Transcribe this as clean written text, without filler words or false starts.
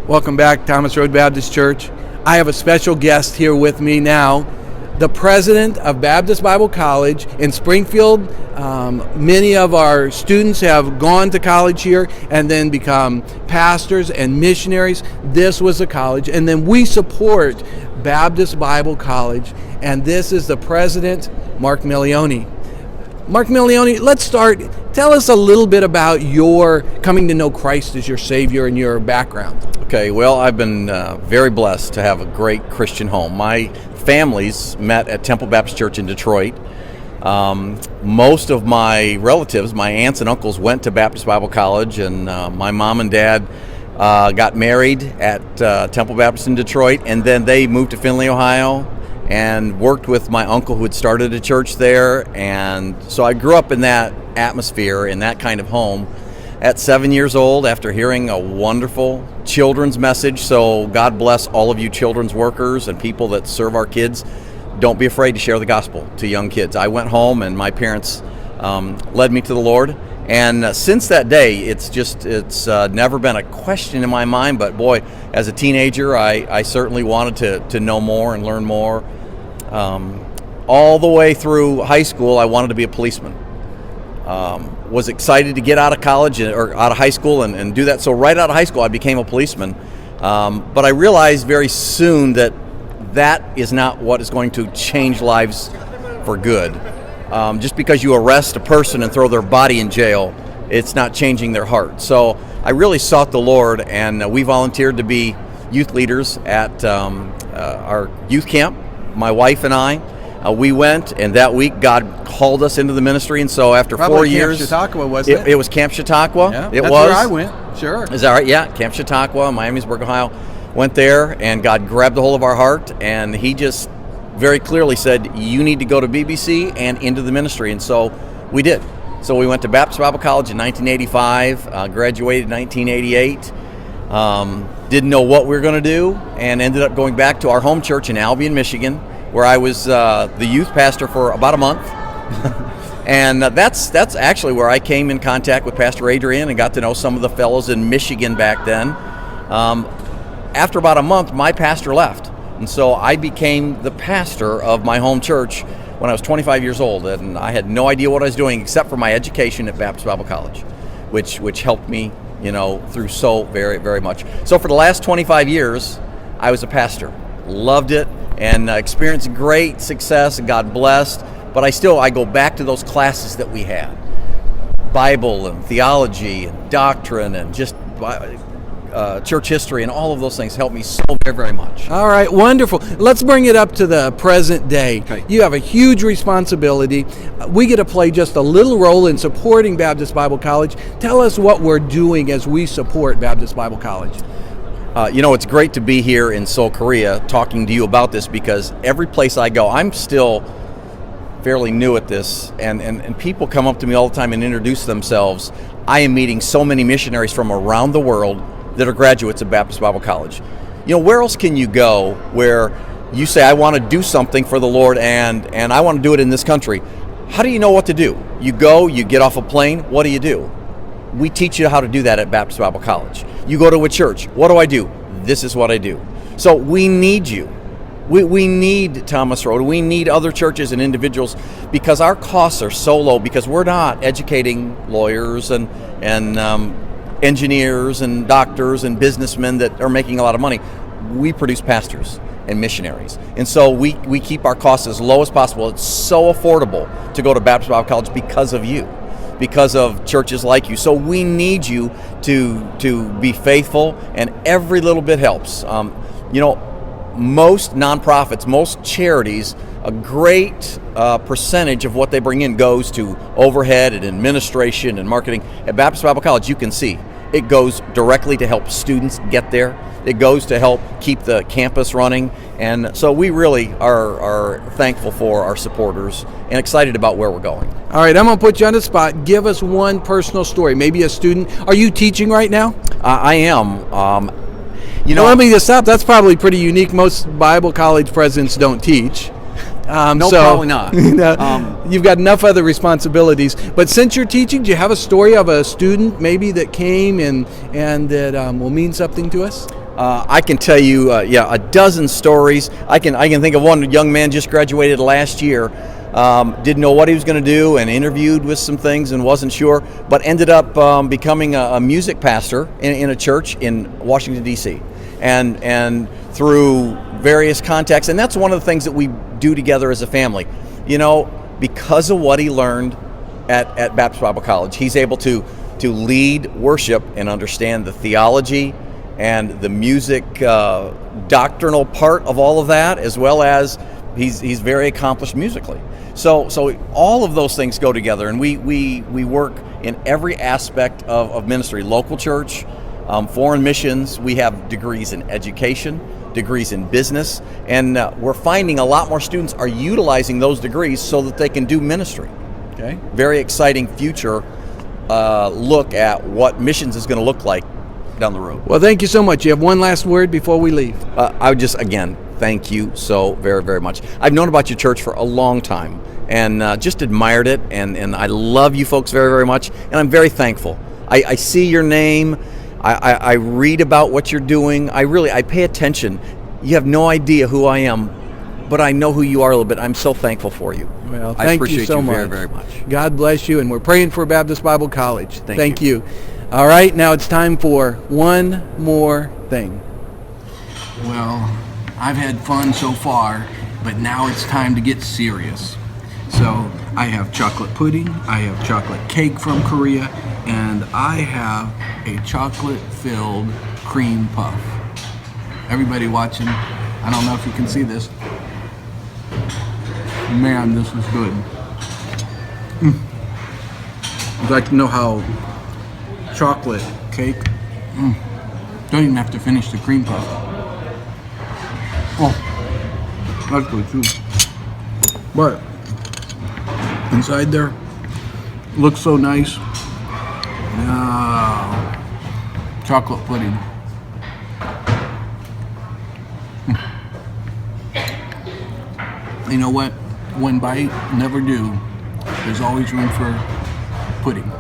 Welcome back, Thomas Road Baptist Church. I have a special guest here with me now, the president of Baptist Bible College in Springfield. Many of our students have gone to college here and then become pastors and missionaries. This was a college, and then we support Baptist Bible College, and this is the president, Mark Milioni. Mark Milioni, let's start. Tell us a little bit about your coming to know Christ as your Savior and your background. Okay, well, I've been very blessed to have a great Christian home. My families met at Temple Baptist Church in Detroit. Most of my relatives, my aunts and uncles, went to Baptist Bible College, and my mom and dad got married at Temple Baptist in Detroit, and then they moved to Findlay, Ohio, and worked with my uncle who had started a church there. And so I grew up in that atmosphere, in that kind of home. At 7 years old, after hearing a wonderful children's message, so God bless all of you children's workers and people that serve our kids. Don't be afraid to share the gospel to young kids. I went home and my parents led me to the Lord. And since that day, it's never been a question in my mind. But boy, as a teenager, I certainly wanted to know more and learn more. All the way through high school, I wanted to be a policeman. Was excited to get out of college or out of high school and do that. So right out of high school, I became a policeman. But I realized very soon that is not what is going to change lives for good. Just because you arrest a person and throw their body in jail, it's not changing their heart. So I really sought the Lord, and we volunteered to be youth leaders at our youth camp. My wife and I, we went, and that week God called us into the ministry. And so after Probably 4 years, Camp Chautauqua, wasn't it? It was Camp Chautauqua. Yeah, that's where I went. Sure. Is that right? Yeah, Camp Chautauqua, Miamisburg, Ohio. Went there, and God grabbed a hold of our heart, and He just very clearly said, you need to go to BBC and into the ministry. And so we did. So we went to Baptist Bible College in 1985, graduated in 1988. Didn't know what we were going to do, and ended up going back to our home church in Albion, Michigan, where I was the youth pastor for about a month. And that's actually where I came in contact with Pastor Adrian and got to know some of the fellows in Michigan back then. After about a month, my pastor left. And so I became the pastor of my home church when I was 25 years old. And I had no idea what I was doing except for my education at Baptist Bible College, which helped me, through so very, very much. So for the last 25 years, I was a pastor. Loved it and experienced great success, and God blessed. But I go back to those classes that we had. Bible and theology and doctrine and just church history and all of those things helped me so very, very much. All right, wonderful. Let's bring it up to the present day. Okay. You have a huge responsibility. We get to play just a little role in supporting Baptist Bible College. Tell us what we're doing as we support Baptist Bible College. It's great to be here in Seoul, Korea, talking to you about this, because every place I go, I'm still fairly new at this, and people come up to me all the time and introduce themselves. I am meeting so many missionaries from around the world that are graduates of Baptist Bible College. Where else can you go where you say, I want to do something for the Lord and I want to do it in this country? How do you know what to do? You go, you get off a plane, what do you do? We teach you how to do that at Baptist Bible College. You go to a church, what do? This is what I do. So we need you. We need Thomas Road. We need other churches and individuals, because our costs are so low, because we're not educating lawyers and engineers and doctors and businessmen that are making a lot of money. We produce pastors and missionaries. And so we keep our costs as low as possible. It's so affordable to go to Baptist Bible College because of you, because of churches like you. So we need you to be faithful, and every little bit helps. Most nonprofits, most charities, a great percentage of what they bring in goes to overhead and administration and marketing. At Baptist Bible College, you can see it goes directly to help students get there. It goes to help keep the campus running. And so we really are thankful for our supporters and excited about where we're going. All right, I'm going to put you on the spot. Give us one personal story, maybe a student. Are you teaching right now? I am. Let me just stop. That's probably pretty unique. Most Bible college presidents don't teach. No, probably not. You've got enough other responsibilities. But since you're teaching, do you have a story of a student maybe that came and that will mean something to us? I can tell you, a dozen stories. I can think of one young man just graduated last year. Didn't know what he was going to do, and interviewed with some things and wasn't sure, but ended up becoming a music pastor in a church in Washington D.C. and through various contacts. And that's one of the things that we do together as a family. You know, because of what he learned at Baptist Bible College, he's able to lead worship and understand the theology and the music doctrinal part of all of that, as well as he's very accomplished musically. So all of those things go together, and we work in every aspect of ministry, local church, foreign missions. We have degrees in education, degrees in business, and we're finding a lot more students are utilizing those degrees so that they can do ministry. Okay, very exciting future look at what missions is going to look like down the road. Well, thank you so much. You have one last word before we leave? I would just, again, thank you so very, very much. I've known about your church for a long time and just admired it, and I love you folks very, very much, and I'm very thankful. I see your name. I read about what you're doing. I pay attention. You have no idea who I am, but I know who you are a little bit. I'm so thankful for you. Well, I thank appreciate you so much. Very, very much. God bless you, and we're praying for Baptist Bible College. Thank you. All right, now it's time for one more thing. Well, I've had fun so far, but now it's time to get serious. So I have chocolate pudding, I have chocolate cake from Korea, and I have a chocolate-filled cream puff. Everybody watching, I don't know if you can see this. Man, this is good. I'd like to know how chocolate cake, don't even have to finish the cream puff. Oh, that's good too. But inside there, looks so nice. Chocolate pudding. You know what? One bite, never do. There's always room for pudding.